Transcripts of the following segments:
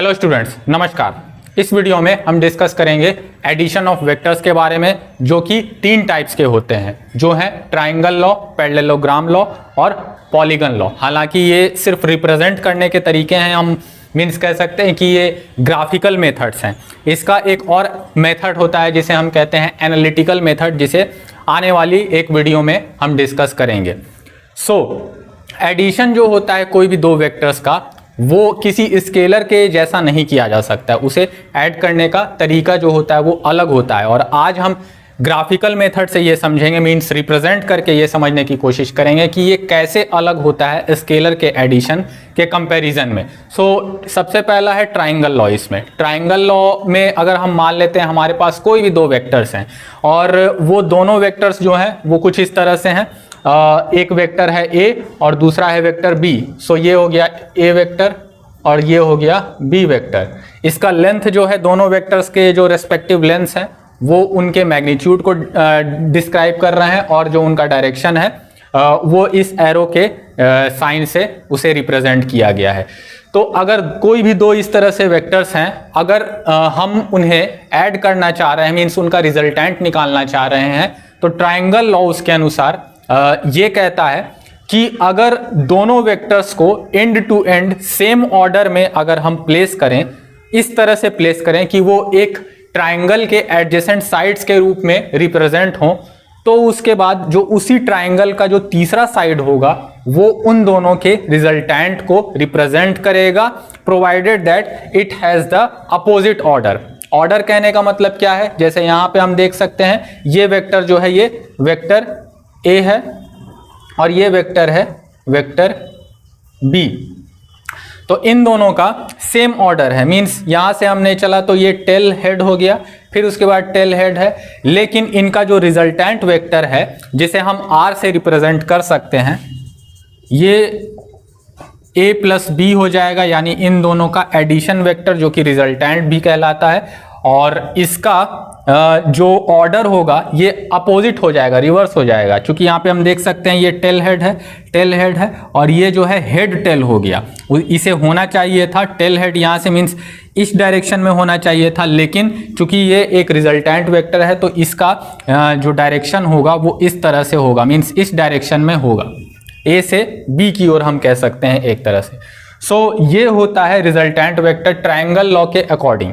Hello students, नमस्कार। इस video में हम डिस्कस करेंगे एडिशन ऑफ वेक्टर्स के बारे में, जो कि तीन टाइप्स के होते हैं, जो हैं ट्राइंगल लॉ, पैरेललोग्राम लॉ और पॉलीगन लॉ। हालांकि ये सिर्फ रिप्रेजेंट करने के तरीके हैं, हम मीन्स कह सकते हैं कि ये ग्राफिकल मेथड्स हैं। इसका एक और मेथड होता है जिसे हम कहते हैं एनालिटिकल मेथड, जिसे आने वाली एक वीडियो में हम डिस्कस करेंगे। एडिशन जो होता है कोई भी दो वेक्टर्स का, वो किसी स्केलर के जैसा नहीं किया जा सकता है। उसे ऐड करने का तरीका जो होता है वो अलग होता है, और आज हम ग्राफिकल मेथड से ये समझेंगे, मीन्स रिप्रेजेंट करके ये समझने की कोशिश करेंगे कि ये कैसे अलग होता है स्केलर के एडिशन के कंपैरिजन में। सबसे पहला है ट्राइंगल लॉ। इसमें ट्राइंगल लॉ में अगर हम मान लेते हैं हमारे पास कोई भी दो वेक्टर्स हैं, और वो दोनों वेक्टर्स जो हैं वो कुछ इस तरह से हैं। एक वेक्टर है A और दूसरा है वेक्टर B। ये हो गया A वेक्टर और ये हो गया B वेक्टर। इसका लेंथ जो है, दोनों वेक्टर्स के जो रेस्पेक्टिव लेंथ्स हैं वो उनके मैग्नीट्यूड को डिस्क्राइब कर रहे हैं, और जो उनका डायरेक्शन है वो इस एरो के साइन से उसे रिप्रेजेंट किया गया है। तो अगर कोई भी दो इस तरह से वेक्टर्स हैं, अगर हम उन्हें ऐड करना चाह रहे हैं, मीन्स उनका रिजल्टेंट निकालना चाह रहे हैं, तो ट्राइंगल लॉ उसके अनुसार ये कहता है कि अगर दोनों वेक्टर्स को end to end same order में अगर हम प्लेस करें, इस तरह से प्लेस करें कि वो एक ट्राइंगल के एडजेसेंट साइड्स के रूप में रिप्रेजेंट हो, तो उसके बाद जो उसी ट्राइंगल का जो तीसरा साइड होगा वो उन दोनों के रिजल्टेंट को रिप्रेजेंट करेगा, provided that it has the opposite order. Order कहने का मतलब क्या है, जैसे यहां पे हम देख सकते हैं ये वेक्टर जो है ये वेक्टर A है और ये वेक्टर है वेक्टर B। तो इन दोनों का सेम ऑर्डर है, मींस यहां से हमने चला तो ये टेल हेड हो गया, फिर उसके बाद टेल हेड है, लेकिन इनका जो रिजल्टेंट वेक्टर है जिसे हम R से रिप्रेजेंट कर सकते हैं, ये A प्लस B हो जाएगा, यानी इन दोनों का एडिशन वेक्टर जो कि रिजल्टेंट भी कहलाता है। और इसका जो ऑर्डर होगा ये अपोजिट हो जाएगा, रिवर्स हो जाएगा, क्योंकि यहाँ पे हम देख सकते हैं ये टेल हेड है और ये जो है हेड टेल हो गया। इसे होना चाहिए था टेल हेड यहाँ से, मीन्स इस डायरेक्शन में होना चाहिए था, लेकिन चूंकि ये एक रिजल्टेंट वेक्टर है तो इसका जो डायरेक्शन होगा वो इस तरह से होगा, मीन्स इस डायरेक्शन में होगा, A से B की ओर हम कह सकते हैं एक तरह से। ये होता है रिजल्टेंट वेक्टर ट्राइंगल लॉ के अकॉर्डिंग।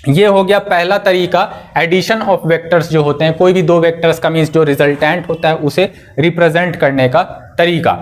ये हो गया पहला तरीका एडिशन ऑफ वेक्टर्स जो होते हैं, कोई भी दो वेक्टर्स का मीन्स जो रिजल्टेंट होता है उसे रिप्रेजेंट करने का तरीका।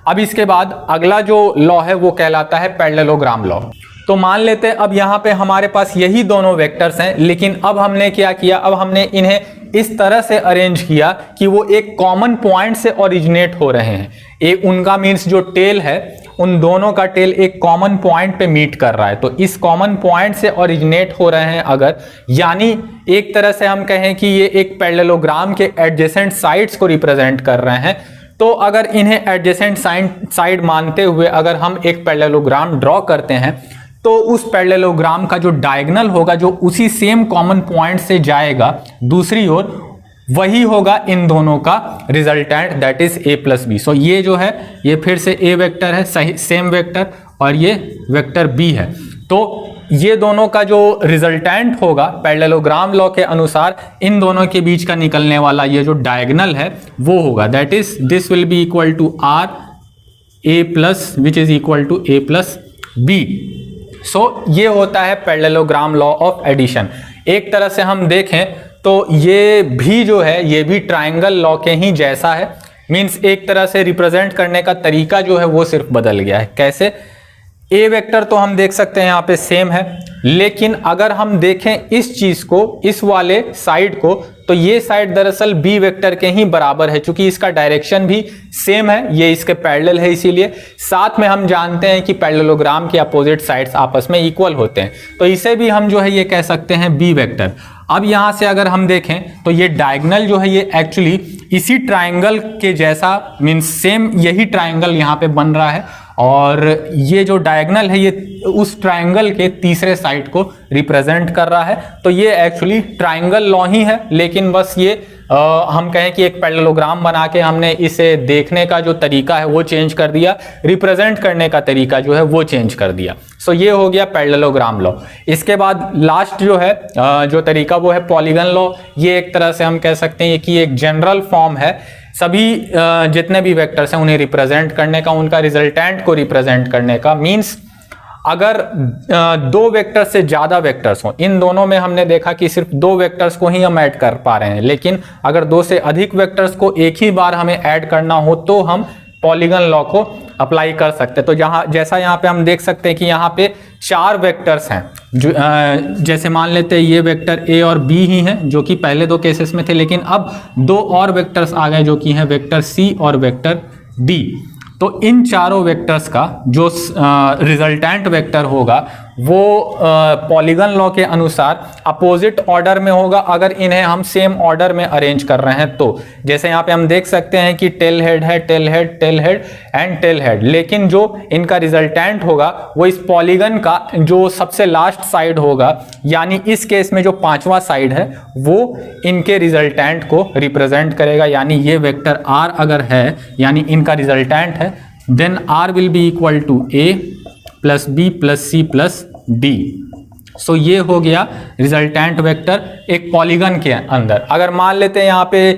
अब इसके बाद अगला जो लॉ है वो कहलाता है पैरेललोग्राम लॉ। तो मान लेते हैं अब यहाँ पे हमारे पास यही दोनों वेक्टर्स हैं, लेकिन अब हमने क्या किया, अब हमने इन्हें इस तरह से अरेंज किया कि वो एक कॉमन पॉइंट से ओरिजिनेट हो रहे हैं। एक उनका मीन्स जो टेल है, उन दोनों का टेल एक कॉमन पॉइंट पे मीट कर रहा है, तो इस कॉमन पॉइंट से ओरिजिनेट हो रहे हैं अगर, यानी एक तरह से हम कहें कि ये एक पैरेललोग्राम के एडजेसेंट साइड्स को रिप्रेजेंट कर रहे हैं। तो अगर इन्हें एडजेसेंट साइड मानते हुए अगर हम एक पैरेललोग्राम ड्रॉ करते हैं, तो उस पैरेललोग्राम का जो डायगोनल होगा, जो उसी सेम कॉमन पॉइंट से जाएगा दूसरी ओर, वही होगा इन दोनों का resultant, that is A plus B। ये जो है ये फिर से A वेक्टर है, सही सेम वेक्टर, और ये वेक्टर B है। तो ये दोनों का जो रिजल्टेंट होगा पैरेललोग्राम लॉ के अनुसार, इन दोनों के बीच का निकलने वाला ये जो डायगोनल है वो होगा, that is this will be equal to R A plus which is equal to A plus B। ये होता है पैरेललोग्राम लॉ ऑफ एडिशन। एक तरह से हम देखें तो ये भी जो है ये भी ट्राइंगल लॉ के ही जैसा है, मींस एक तरह से रिप्रेजेंट करने का तरीका जो है वो सिर्फ बदल गया है। कैसे? A वेक्टर तो हम देख सकते हैं यहाँ पे सेम है, लेकिन अगर हम देखें इस चीज को, इस वाले साइड को, तो ये साइड दरअसल B वेक्टर के ही बराबर है, क्योंकि इसका डायरेक्शन भी सेम है, ये इसके पैरेलल है, इसीलिए। साथ में हम जानते हैं कि पैरेललोग्राम के अपोजिट साइड्स आपस में इक्वल होते हैं, तो इसे भी हम जो है ये कह सकते हैं B वेक्टर। अब यहाँ से अगर हम देखें तो ये डायगोनल जो है ये एक्चुअली इसी ट्राइंगल के जैसा, मीन्स सेम यही ट्राइंगल यहाँ पे बन रहा है, और ये जो डायगोनल है ये उस ट्राइंगल के तीसरे साइड को रिप्रेजेंट कर रहा है। तो ये एक्चुअली ट्राइंगल लॉ ही है, लेकिन बस ये हम कहें कि एक पैरेललोग्राम बना के हमने इसे देखने का जो तरीका है वो चेंज कर दिया, रिप्रेजेंट करने का तरीका जो है वो चेंज कर दिया। सो ये हो गया पैरेललोग्राम लॉ। इसके बाद लास्ट जो है जो तरीका वो है पॉलीगन लॉ। ये एक तरह से हम कह सकते हैं कि एक जनरल फॉर्म है, सभी जितने भी वेक्टर्स हैं उन्हें रिप्रेजेंट करने का, उनका रिजल्टेंट को रिप्रेजेंट करने का। मींस अगर दो वेक्टर से ज्यादा वेक्टर्स हो, इन दोनों में हमने देखा कि सिर्फ दो वेक्टर्स को ही हम ऐड कर पा रहे हैं, लेकिन अगर दो से अधिक वेक्टर्स को एक ही बार हमें ऐड करना हो तो हम पॉलीगन लॉ को अप्लाई कर सकते हैं। तो जैसा यहाँ पे हम देख सकते हैं कि यहाँ पे 4 वेक्टर्स हैं, जो जैसे मान लेते हैं ये वेक्टर ए और बी ही हैं जो कि पहले 2 केसेस में थे, लेकिन अब 2 और वेक्टर्स आ गए जो कि हैं वेक्टर सी और वेक्टर डी। तो इन चारों वेक्टर्स का जो रिजल्टेंट वेक्टर होगा वो पॉलीगन लॉ के अनुसार अपोजिट ऑर्डर में होगा अगर इन्हें हम सेम ऑर्डर में अरेंज कर रहे हैं तो। जैसे यहाँ पे हम देख सकते हैं कि टेल हेड है, tail head, tail head and tail head, लेकिन जो इनका रिजल्टेंट होगा वो इस पॉलीगन का जो सबसे लास्ट साइड होगा, यानी इस केस में जो 5वां साइड है वो इनके रिजल्टेंट को रिप्रेजेंट करेगा। यानी ये वेक्टर आर अगर है, यानी इनका रिजल्टेंट है, then R will be equal to A plus B plus C plus D. So ये हो गया रिजल्टेंट वेक्टर एक पॉलीगन के अंदर। अगर मान लेते हैं यहाँ पे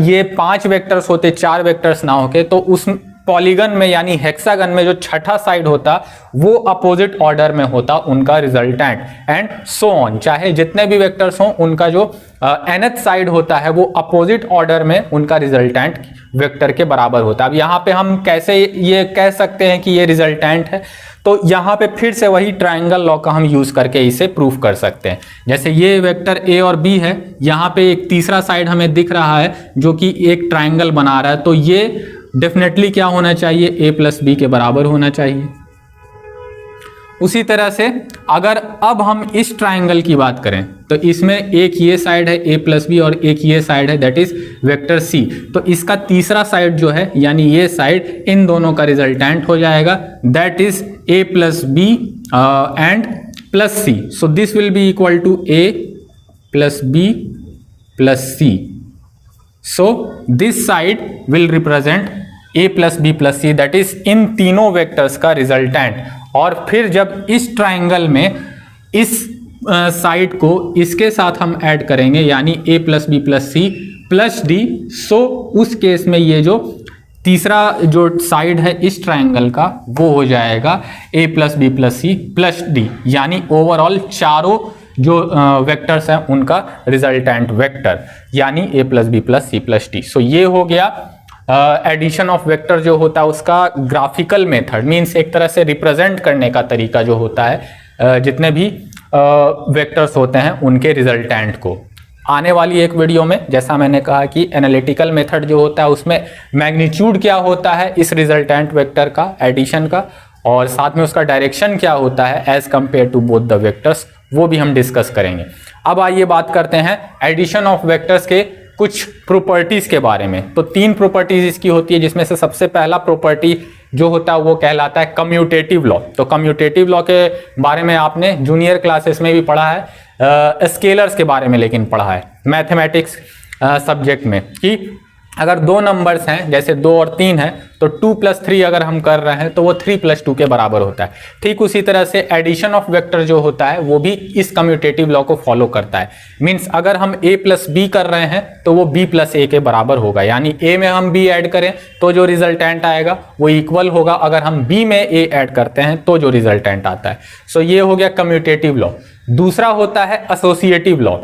ये 5 वेक्टर्स होते, 4 वेक्टर्स ना होके, तो उस पॉलीगन में यानी हेक्सागन में जो छठा साइड होता वो अपोजिट ऑर्डर में होता उनका रिजल्टेंट, एंड सो ऑन। चाहे जितने भी वेक्टर्स हों उनका जो nth साइड होता है वो अपोजिट ऑर्डर में उनका रिजल्टेंट वेक्टर के बराबर होता है। अब यहाँ पे हम कैसे ये कह सकते हैं कि ये रिजल्टेंट है, तो यहाँ पे फिर से वही ट्रायंगल लॉ का हम यूज करके इसे प्रूफ कर सकते हैं। जैसे ये वेक्टर ए और बी है, यहाँ पे एक तीसरा साइड हमें दिख रहा है जो कि एक ट्रायंगल बना रहा है, तो ये डेफिनेटली क्या होना चाहिए, ए प्लस बी के बराबर होना चाहिए। उसी तरह से अगर अब हम इस ट्रायंगल की बात करें तो इसमें एक ये साइड है ए प्लस बी और एक ये साइड है दैट इज वेक्टर सी, तो इसका तीसरा साइड जो है यानी ये साइड इन दोनों का रिजल्टेंट हो जाएगा that is A plus B and plus C. So this will be equal to A plus B plus C. So this side will represent A plus B plus C, that is इन तीनों vectors का resultant. और फिर जब इस triangle में इस side को इसके साथ हम ऐड करेंगे यानी A plus B plus C plus D, so उस केस में ये जो तीसरा जो साइड है इस ट्राइंगल का वो हो जाएगा A plus B plus C plus D, यानी ओवरऑल चारों जो वेक्टर्स हैं उनका रिजल्टेंट वेक्टर यानी A plus B plus C plus D. So ये हो गया एडिशन ऑफ वेक्टर जो होता है उसका ग्राफिकल मेथड, मींस एक तरह से रिप्रेजेंट करने का तरीका जो होता है जितने भी वेक्टर्स होते हैं उनके रिजल्टेंट को। आने वाली एक वीडियो में जैसा मैंने कहा कि एनालिटिकल मेथड जो होता है उसमें मैग्नीट्यूड क्या होता है इस रिजल्टेंट वेक्टर का एडिशन का, और साथ में उसका डायरेक्शन क्या होता है as compare to both the vectors, वो भी हम डिस्कस करेंगे। अब आइए बात करते हैं एडिशन ऑफ वेक्टर्स के कुछ प्रॉपर्टीज के बारे में। तो 3 प्रॉपर्टीज इसकी होती है, जिसमें से सबसे पहला प्रॉपर्टी जो होता है वो कहलाता है कम्यूटेटिव लॉ। तो कम्यूटेटिव लॉ के बारे में आपने जूनियर क्लासेस में भी पढ़ा है, स्केलर्स के बारे में लेकिन पढ़ा है मैथमेटिक्स सब्जेक्ट में, कि अगर 2 नंबर्स हैं जैसे 2 और 3 है तो 2 + 3 अगर हम कर रहे हैं तो वो 3 + 2 के बराबर होता है। ठीक उसी तरह से एडिशन ऑफ वेक्टर जो होता है वो भी इस कम्यूटेटिव लॉ को फॉलो करता है। मींस अगर हम a + b कर रहे हैं तो वो b + a के बराबर होगा, यानी a में हम b ऐड करें तो जो रिजल्टेंट आएगा वो इक्वल होगा अगर हम b में a ऐड करते हैं तो जो रिजल्टेंट आता है। सो ये हो गया कम्यूटेटिव लॉ। दूसरा होता है एसोसिएटिव लॉ।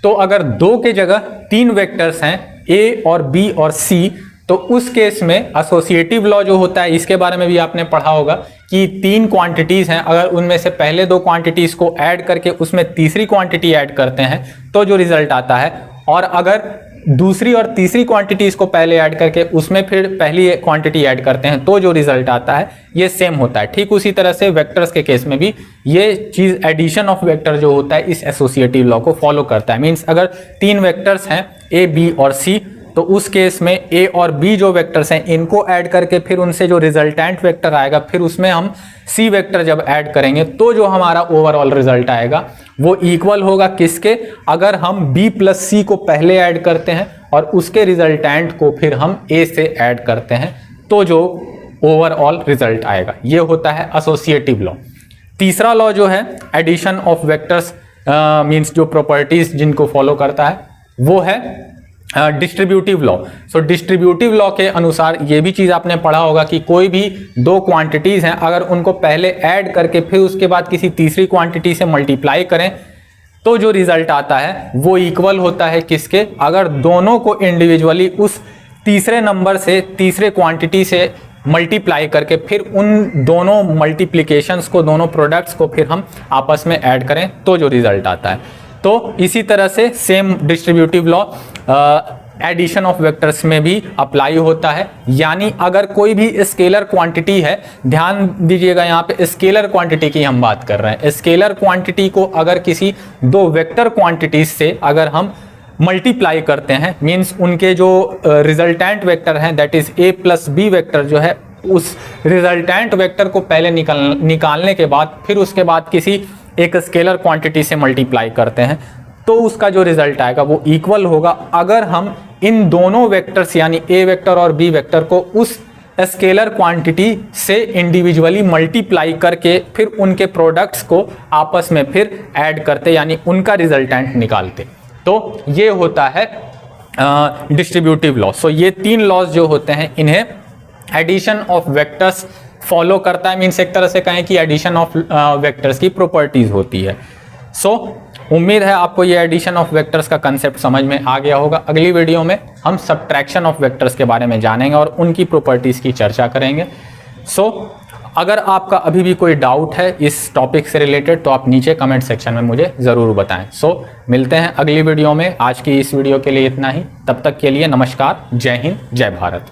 तो अगर 2 के जगह 3 वेक्टर्स हैं ए और बी और सी, तो उस केस में एसोसिएटिव लॉ जो होता है इसके बारे में भी आपने पढ़ा होगा कि 3 क्वांटिटीज हैं, अगर उनमें से पहले 2 क्वांटिटीज को ऐड करके उसमें तीसरी क्वांटिटी ऐड करते हैं तो जो रिजल्ट आता है, और अगर दूसरी और तीसरी क्वांटिटीज को पहले ऐड करके उसमें फिर पहली क्वांटिटी ऐड करते हैं तो जो रिजल्ट आता है ये सेम होता है। ठीक उसी तरह से वेक्टर्स के केस में भी ये चीज एडिशन ऑफ वेक्टर जो होता है इस एसोसिएटिव लॉ को फॉलो करता है। मींस अगर 3 वेक्टर्स हैं ए बी और सी, तो उस केस में ए और बी जो वेक्टर्स हैं इनको ऐड करके फिर उनसे जो रिजल्टेंट वेक्टर आएगा फिर उसमें हम सी वेक्टर जब ऐड करेंगे तो जो हमारा ओवरऑल रिजल्ट आएगा वो इक्वल होगा किसके, अगर हम बी प्लस सी को पहले ऐड करते हैं और उसके रिजल्टेंट को फिर हम ए से ऐड करते हैं तो जो ओवरऑल रिजल्ट आएगा। ये होता है एसोसिएटिव लॉ। तीसरा लॉ जो है एडिशन ऑफ वेक्टर्स मींस जो प्रॉपर्टीज जिनको फॉलो करता है वो है डिस्ट्रीब्यूटिव लॉ। सो डिस्ट्रीब्यूटिव लॉ के अनुसार ये भी चीज आपने पढ़ा होगा कि कोई भी दो क्वांटिटीज हैं अगर उनको पहले ऐड करके फिर उसके बाद किसी तीसरी क्वांटिटी से मल्टीप्लाई करें तो जो रिजल्ट आता है वो इक्वल होता है किसके, अगर दोनों को इंडिविजुअली उस तीसरे नंबर से तीसरे क्वांटिटी से मल्टीप्लाई करके फिर उन दोनों मल्टीप्लिकेशंस को, दोनों प्रोडक्ट्स को फिर हम आपस में ऐड करें तो जो रिजल्ट आता है। तो इसी तरह से same distributive law addition of vectors में भी अप्लाई होता है। यानी अगर कोई भी स्केलर क्वांटिटी है, ध्यान दीजिएगा यहाँ पे स्केलर क्वांटिटी की हम बात कर रहे हैं, स्केलर क्वांटिटी को अगर किसी दो वेक्टर क्वांटिटीज से अगर हम मल्टीप्लाई करते हैं मींस उनके जो रिजल्टेंट वेक्टर हैं that is A plus B vector जो है उस रिजल्टेंट वेक्टर को पहले निकालने के बाद फिर उसके बाद किसी एक स्केलर क्वांटिटी से मल्टीप्लाई करते हैं तो उसका जो रिजल्ट आएगा वो इक्वल होगा अगर हम इन दोनों वेक्टर्स यानी ए वेक्टर और बी वेक्टर को उस स्केलर क्वांटिटी से इंडिविजुअली मल्टीप्लाई करके फिर उनके प्रोडक्ट्स को आपस में फिर ऐड करते यानी उनका रिजल्टेंट निकालते। तो ये होता है डिस्ट्रीब्यूटिव लॉ। सो ये तीन लॉज जो होते हैं इन्हें एडिशन ऑफ वेक्टर्स फॉलो करता है, मीन्स एक तरह से कहें कि एडिशन ऑफ वेक्टर्स की प्रॉपर्टीज होती है। सो उम्मीद है आपको ये एडिशन ऑफ वेक्टर्स का कंसेप्ट समझ में आ गया होगा। अगली वीडियो में हम सब्ट्रैक्शन ऑफ वेक्टर्स के बारे में जानेंगे और उनकी प्रॉपर्टीज की चर्चा करेंगे। सो अगर आपका अभी भी कोई डाउट है इस टॉपिक से रिलेटेड तो आप नीचे कमेंट सेक्शन में मुझे ज़रूर बताएं। सो मिलते हैं अगली वीडियो में। आज की इस वीडियो के लिए इतना ही, तब तक के लिए नमस्कार, जय हिंद, जय भारत।